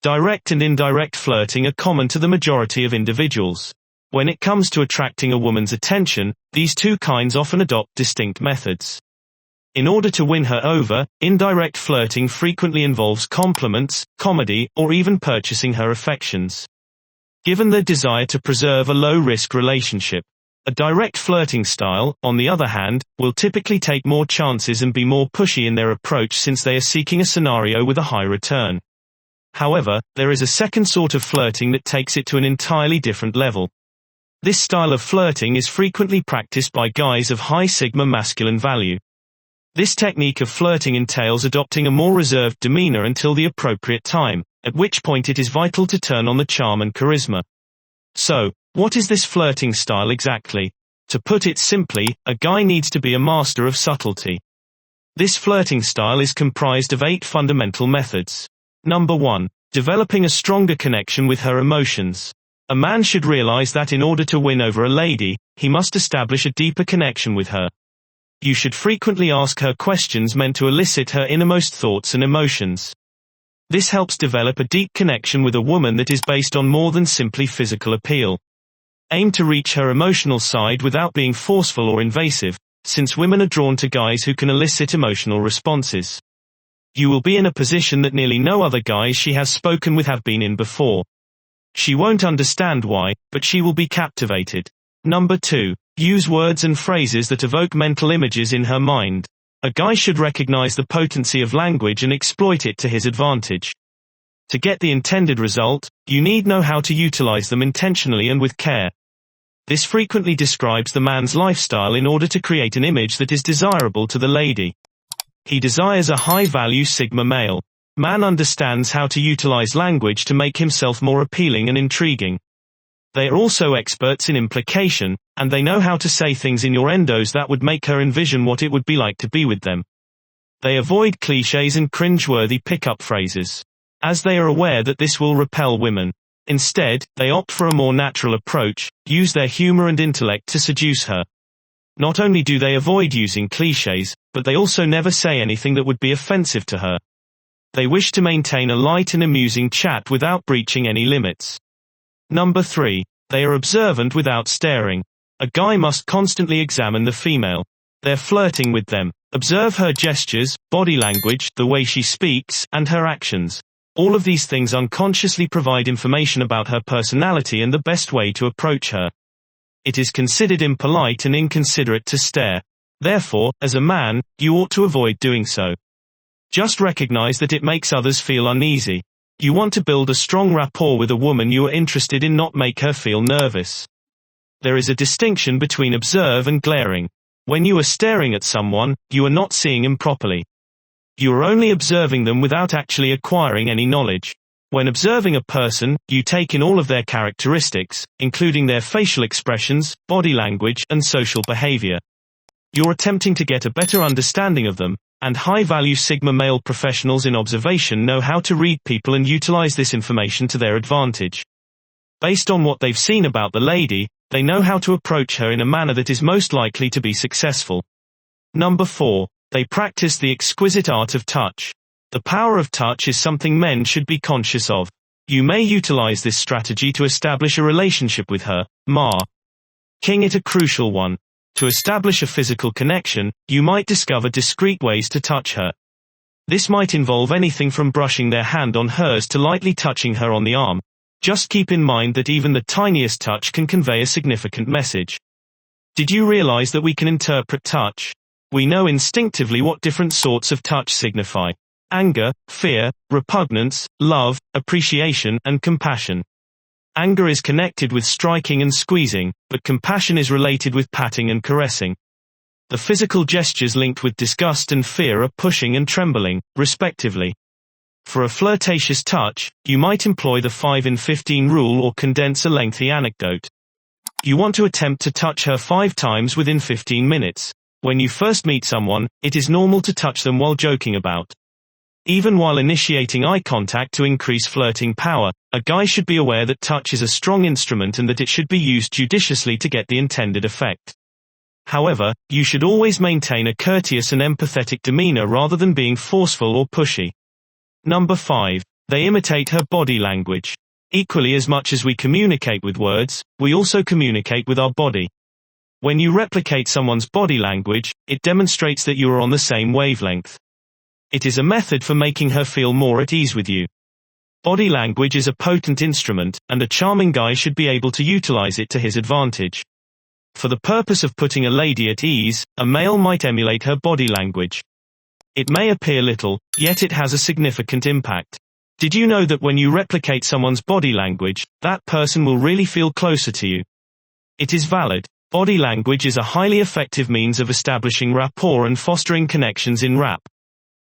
Direct and indirect flirting are common to the majority of individuals. When it comes to attracting a woman's attention, these two kinds often adopt distinct methods. In order to win her over, indirect flirting frequently involves compliments, comedy, or even purchasing her affections. Given their desire to preserve a low-risk relationship. A direct flirting style, on the other hand, will typically take more chances and be more pushy in their approach since they are seeking a scenario with a high return. However, there is a second sort of flirting that takes it to an entirely different level. This style of flirting is frequently practiced by guys of high sigma masculine value. This technique of flirting entails adopting a more reserved demeanor until the appropriate time, at which point it is vital to turn on the charm and charisma. So, what is this flirting style exactly? To put it simply, a guy needs to be a master of subtlety. This flirting style is comprised of 8 fundamental methods. Number 1. Developing a stronger connection with her emotions. A man should realize that in order to win over a lady, he must establish a deeper connection with her. You should frequently ask her questions meant to elicit her innermost thoughts and emotions. This helps develop a deep connection with a woman that is based on more than simply physical appeal. Aim to reach her emotional side without being forceful or invasive, since women are drawn to guys who can elicit emotional responses. You will be in a position that nearly no other guys she has spoken with have been in before. She won't understand why, but she will be captivated. Number 2. Use words and phrases that evoke mental images in her mind. A guy should recognize the potency of language and exploit it to his advantage. To get the intended result, you need know how to utilize them intentionally and with care. This frequently describes the man's lifestyle in order to create an image that is desirable to the lady. He desires a high-value sigma male. Man understands how to utilize language to make himself more appealing and intriguing. They are also experts in implication, and they know how to say things innuendos that would make her envision what it would be like to be with them. They avoid clichés and cringe-worthy pickup phrases, as they are aware that this will repel women. Instead, they opt for a more natural approach, use their humor and intellect to seduce her. Not only do they avoid using clichés, but they also never say anything that would be offensive to her. They wish to maintain a light and amusing chat without breaching any limits. Number 3. They are observant without staring. A guy must constantly examine the female. They're flirting with them. Observe her gestures, body language, the way she speaks, and her actions. All of these things unconsciously provide information about her personality and the best way to approach her. It is considered impolite and inconsiderate to stare. Therefore, as a man, you ought to avoid doing so. Just recognize that it makes others feel uneasy. You want to build a strong rapport with a woman you are interested in, not make her feel nervous. There is a distinction between observe and glaring. When you are staring at someone, you are not seeing them properly. You are only observing them without actually acquiring any knowledge. When observing a person, you take in all of their characteristics, including their facial expressions, body language, and social behavior. You're attempting to get a better understanding of them, and high-value sigma male professionals in observation know how to read people and utilize this information to their advantage. Based on what they've seen about the lady, they know how to approach her in a manner that is most likely to be successful. Number 4. They practice the exquisite art of touch. The power of touch is something men should be conscious of. You may utilize this strategy to establish a relationship with her, making it a crucial one. To establish a physical connection, you might discover discreet ways to touch her. This might involve anything from brushing their hand on hers to lightly touching her on the arm. Just keep in mind that even the tiniest touch can convey a significant message. Did you realize that we can interpret touch? We know instinctively what different sorts of touch signify: anger, fear, repugnance, love, appreciation, and compassion. Anger is connected with striking and squeezing, but compassion is related with patting and caressing. The physical gestures linked with disgust and fear are pushing and trembling, respectively. For a flirtatious touch, you might employ the 5 in 15 rule or condense a lengthy anecdote. You want to attempt to touch her 5 times within 15 minutes. When you first meet someone, it is normal to touch them while joking about. Even while initiating eye contact to increase flirting power, a guy should be aware that touch is a strong instrument and that it should be used judiciously to get the intended effect. However, you should always maintain a courteous and empathetic demeanor rather than being forceful or pushy. Number 5. They imitate her body language. Equally as much as we communicate with words, we also communicate with our body. When you replicate someone's body language, it demonstrates that you are on the same wavelength. It is a method for making her feel more at ease with you. Body language is a potent instrument, and a charming guy should be able to utilize it to his advantage. For the purpose of putting a lady at ease, a male might emulate her body language. It may appear little, yet it has a significant impact. Did you know that when you replicate someone's body language, that person will really feel closer to you? It is valid. Body language is a highly effective means of establishing rapport and fostering connections in rap.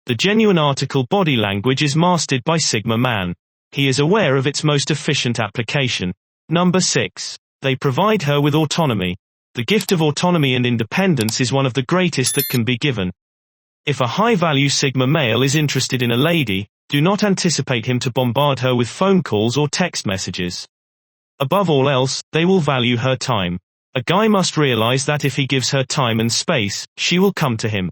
The genuine article body language is mastered by Sigma Man. He is aware of its most efficient application. Number 6. They provide her with autonomy. The gift of autonomy and independence is one of the greatest that can be given. If a high-value Sigma male is interested in a lady, do not anticipate him to bombard her with phone calls or text messages. Above all else, they will value her time. A guy must realize that if he gives her time and space, she will come to him.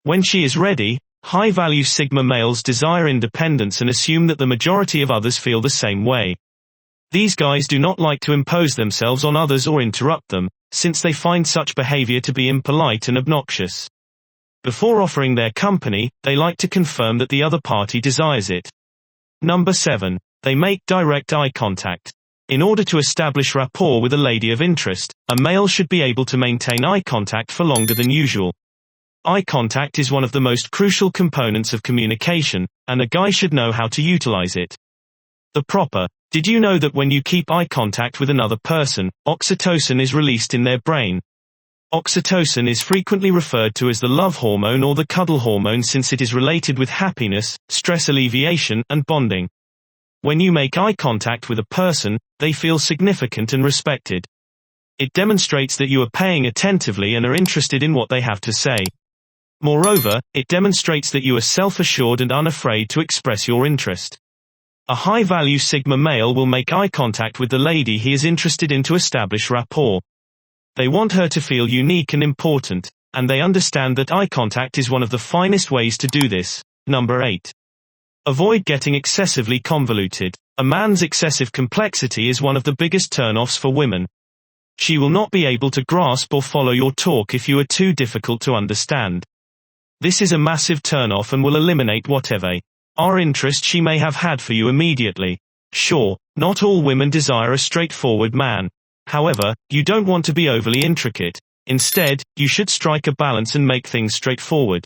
When she is ready, high-value Sigma males desire independence and assume that the majority of others feel the same way. These guys do not like to impose themselves on others or interrupt them, since they find such behavior to be impolite and obnoxious. Before offering their company, they like to confirm that the other party desires it. Number 7. They make direct eye contact. In order to establish rapport with a lady of interest, a male should be able to maintain eye contact for longer than usual. Eye contact is one of the most crucial components of communication, and a guy should know how to utilize it. Did you know that when you keep eye contact with another person, oxytocin is released in their brain? Oxytocin is frequently referred to as the love hormone or the cuddle hormone since it is related with happiness, stress alleviation, and bonding. When you make eye contact with a person, they feel significant and respected. It demonstrates that you are paying attentively and are interested in what they have to say. Moreover, it demonstrates that you are self-assured and unafraid to express your interest. A high-value Sigma male will make eye contact with the lady he is interested in to establish rapport. They want her to feel unique and important, and they understand that eye contact is one of the finest ways to do this. Number 8. Avoid getting excessively convoluted. A man's excessive complexity is one of the biggest turn-offs for women. She will not be able to grasp or follow your talk if you are too difficult to understand. This is a massive turn-off and will eliminate whatever interest she may have had for you immediately. Sure, not all women desire a straightforward man. However, you don't want to be overly intricate. Instead, you should strike a balance and make things straightforward.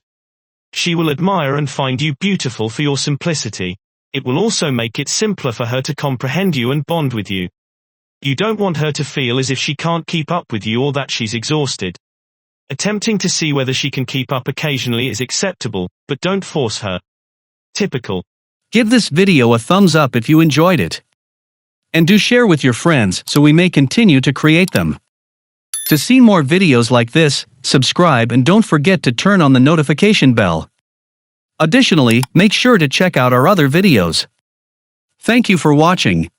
She will admire and find you beautiful for your simplicity. It will also make it simpler for her to comprehend you and bond with you. You don't want her to feel as if she can't keep up with you or that she's exhausted. Attempting to see whether she can keep up occasionally is acceptable, but don't force her. Typical. Give this video a thumbs up if you enjoyed it. And do share with your friends so we may continue to create them. To see more videos like this, subscribe and don't forget to turn on the notification bell. Additionally, make sure to check out our other videos. Thank you for watching.